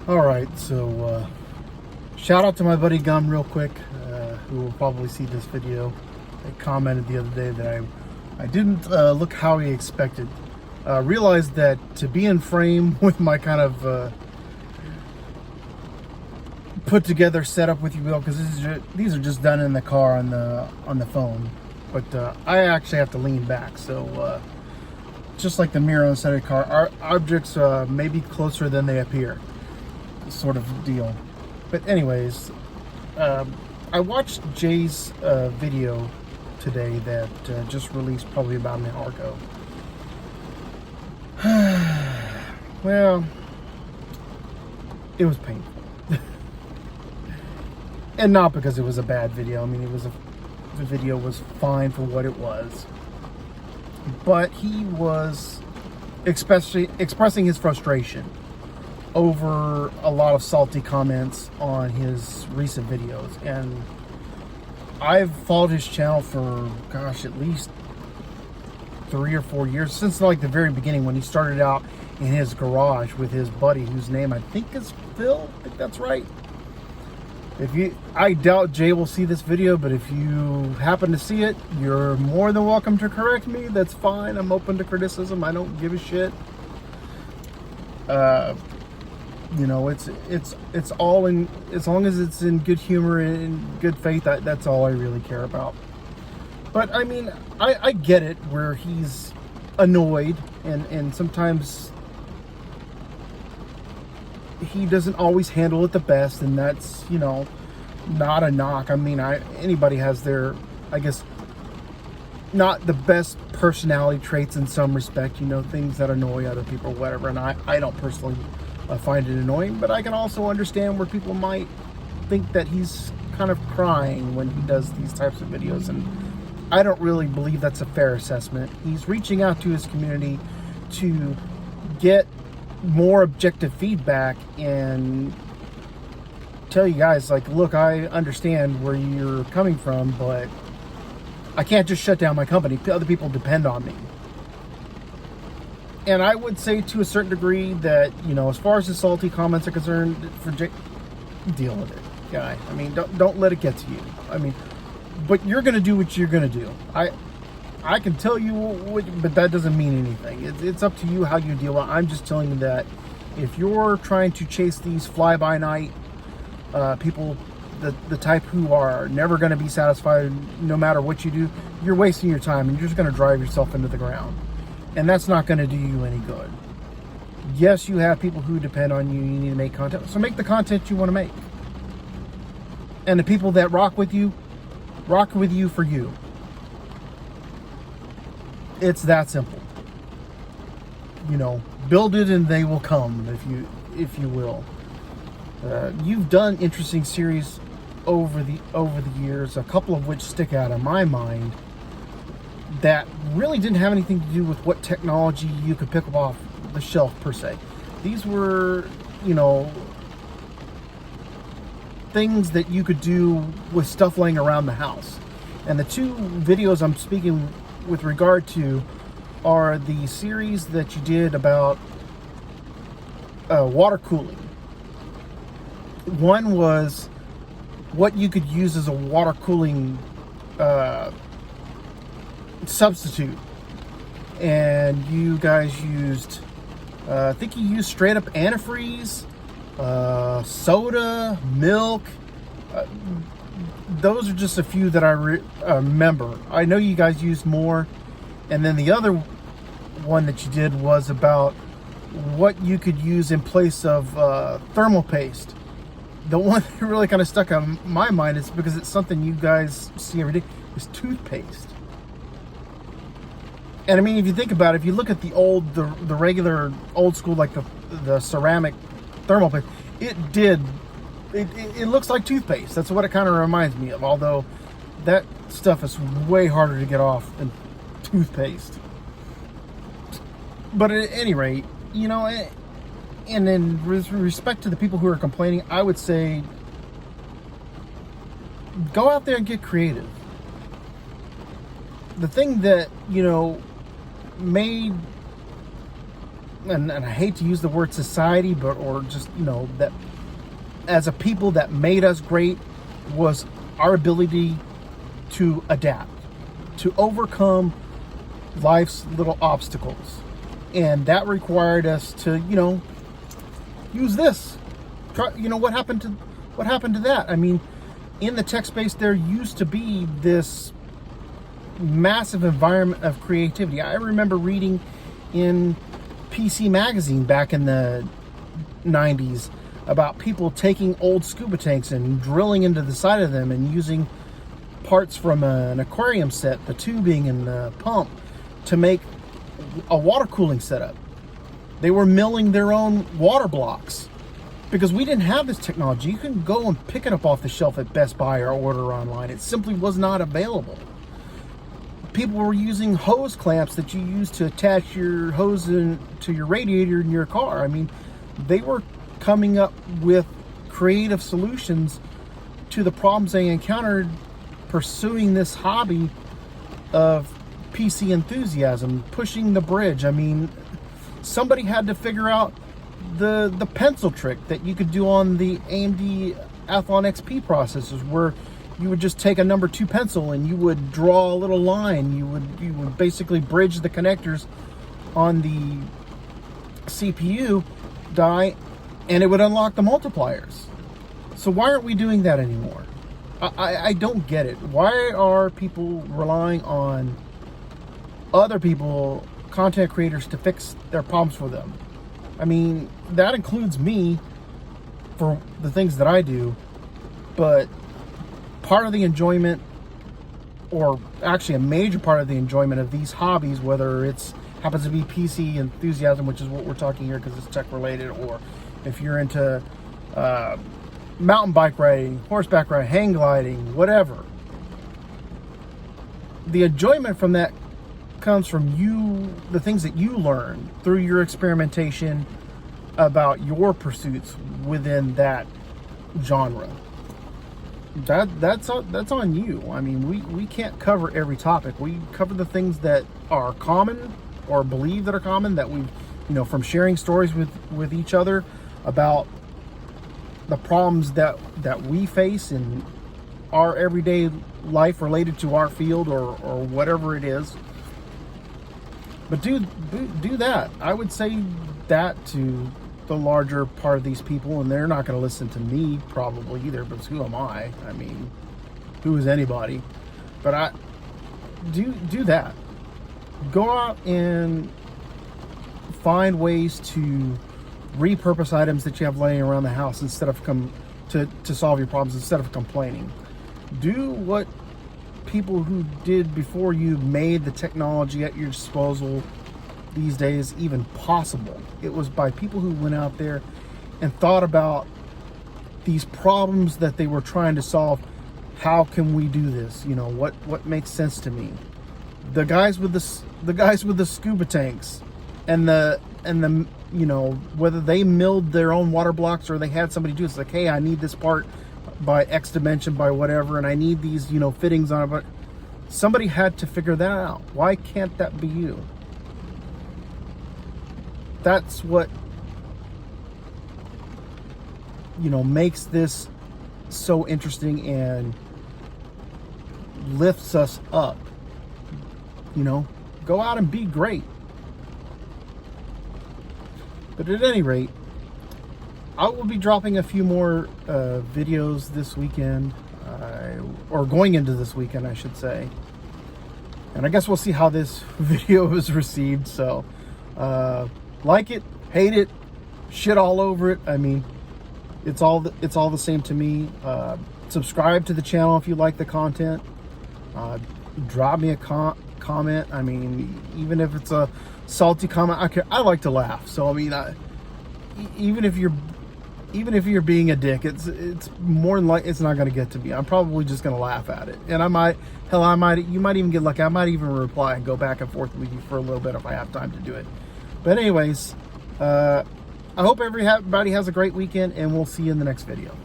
Alright, so shout out to my buddy Gum real quick, who will probably see this video. I commented the other day that I didn't look how he expected. Realized that to be in frame with my kind of put together setup, with you will, because these are just done in the car on the phone, but I actually have to lean back, so just like the mirror on the side of the car, our objects may be closer than they appear, sort of deal. But anyways, I watched Jay's video today that just released probably about an hour ago. Well, it was painful. And not because it was a bad video. I mean, the video was fine for what it was. But he was expressing his frustration over a lot of salty comments on his recent videos. And I've followed his channel for, gosh, at least 3 or 4 years, since like the very beginning when he started out in his garage with his buddy, whose name I think is Phil. I think that's right. I doubt Jay will see this video, but if you happen to see it, you're more than welcome to correct me. That's fine. I'm open to criticism. I don't give a shit. You know, it's all in, as long as it's in good humor and good faith. That's all I really care about. But I mean, I get it where he's annoyed, and sometimes he doesn't always handle it the best, and that's, you know, not a knock. I mean, anybody has their, I guess, not the best personality traits in some respect, you know, things that annoy other people, whatever. And I don't personally find it annoying, but I can also understand where people might think that he's kind of crying when he does these types of videos, and I don't really believe that's a fair assessment. He's reaching out to his community to get more objective feedback and tell you guys, like, look, I understand where you're coming from, but I can't just shut down my company. Other people depend on me. And I would say to a certain degree that, you know, as far as the salty comments are concerned, for Jay, deal with it, guy. I mean, don't let it get to you. I mean, but you're going to do what you're going to do. I can tell you what, but that doesn't mean anything. It's up to you how you deal with it. I'm just telling you that if you're trying to chase these fly-by-night people, the type who are never going to be satisfied no matter what you do, you're wasting your time, and you're just going to drive yourself into the ground. And that's not going to do you any good. Yes, you have people who depend on you. You need to make content. So make the content you want to make. And the people that rock with you for you. It's that simple. You know, build it and they will come, if you will. You've done interesting series over the years, a couple of which stick out in my mind that really didn't have anything to do with what technology you could pick up off the shelf per se. These were, you know, things that you could do with stuff laying around the house. And the two videos I'm speaking with regard to are the series that you did about water cooling. One was what you could use as a water cooling substitute, and you guys used I think you used straight up antifreeze, soda, milk. Those are just a few that I remember. I know you guys used more. And then the other one that you did was about what you could use in place of thermal paste. The one that really kind of stuck on my mind is because it's something you guys see every day, is toothpaste. And I mean, if you think about it, if you look at the regular old school, like the ceramic thermal paste, it looks like toothpaste. That's what it kind of reminds me of, although that stuff is way harder to get off than toothpaste. But at any rate, you know, and then with respect to the people who are complaining, I would say go out there and get creative. The thing that, you know, made and I hate to use the word society, but, or just, you know, that as a people that made us great was our ability to adapt, to overcome life's little obstacles. And that required us to, you know, use this. You know, what happened to that? I mean, in the tech space, there used to be this massive environment of creativity. I remember reading in PC Magazine back in the 90s about people taking old scuba tanks and drilling into the side of them and using parts from an aquarium set, the tubing and the pump, to make a water cooling setup. They were milling their own water blocks because we didn't have this technology. You couldn't go and pick it up off the shelf at Best Buy or order online. It simply was not available. People were using hose clamps that you use to attach your hose to your radiator in your car. I mean, they were coming up with creative solutions to the problems they encountered pursuing this hobby of PC enthusiasm, pushing the bridge. I mean, somebody had to figure out the pencil trick that you could do on the AMD Athlon XP processors, where you would just take a number 2 pencil and you would draw a little line. You would basically bridge the connectors on the CPU die, and it would unlock the multipliers. So why aren't we doing that anymore? I don't get it. Why are people relying on other people, content creators, to fix their problems for them? I mean, that includes me for the things that I do, but part of the enjoyment, or actually a major part of the enjoyment of these hobbies, whether it's happens to be PC enthusiasm, which is what we're talking here because it's tech related, or if you're into mountain bike riding, horseback riding, hang gliding, whatever, the enjoyment from that comes from you, the things that you learn through your experimentation about your pursuits within that genre. That's on you. I mean, we can't cover every topic. We cover the things that are common or believe that are common, that we, you know, from sharing stories with each other about the problems that we face in our everyday life related to our field or whatever it is. But do that. I would say that to the larger part of these people, and they're not going to listen to me probably either, because who am I? I mean, who is anybody? But I do that. Go out and find ways to repurpose items that you have laying around the house instead of to solve your problems, instead of complaining. Do what people who did before you made the technology at your disposal these days even possible. It was by people who went out there and thought about these problems that they were trying to solve. How can we do this? You know, what makes sense to me? The guys with the scuba tanks and the you know, whether they milled their own water blocks or they had somebody do it. It's like, hey, I need this part by X dimension, by whatever, and I need these, you know, fittings on it. But somebody had to figure that out. Why can't that be you? That's what, you know, makes this so interesting and lifts us up. You know, go out and be great. But at any rate, I will be dropping a few more videos this weekend, or going into this weekend, I should say. And I guess we'll see how this video is received. So, like it, hate it, shit all over it. I mean, it's all the same to me. Subscribe to the channel if you like the content. Drop me a comment. I mean, even if it's a salty comment, I like to laugh. So I mean, even if you're being a dick, it's more than like it's not going to get to me. I'm probably just going to laugh at it, and you might even get lucky. I might even reply and go back and forth with you for a little bit if I have time to do it. But anyways, I hope everybody has a great weekend, and we'll see you in the next video.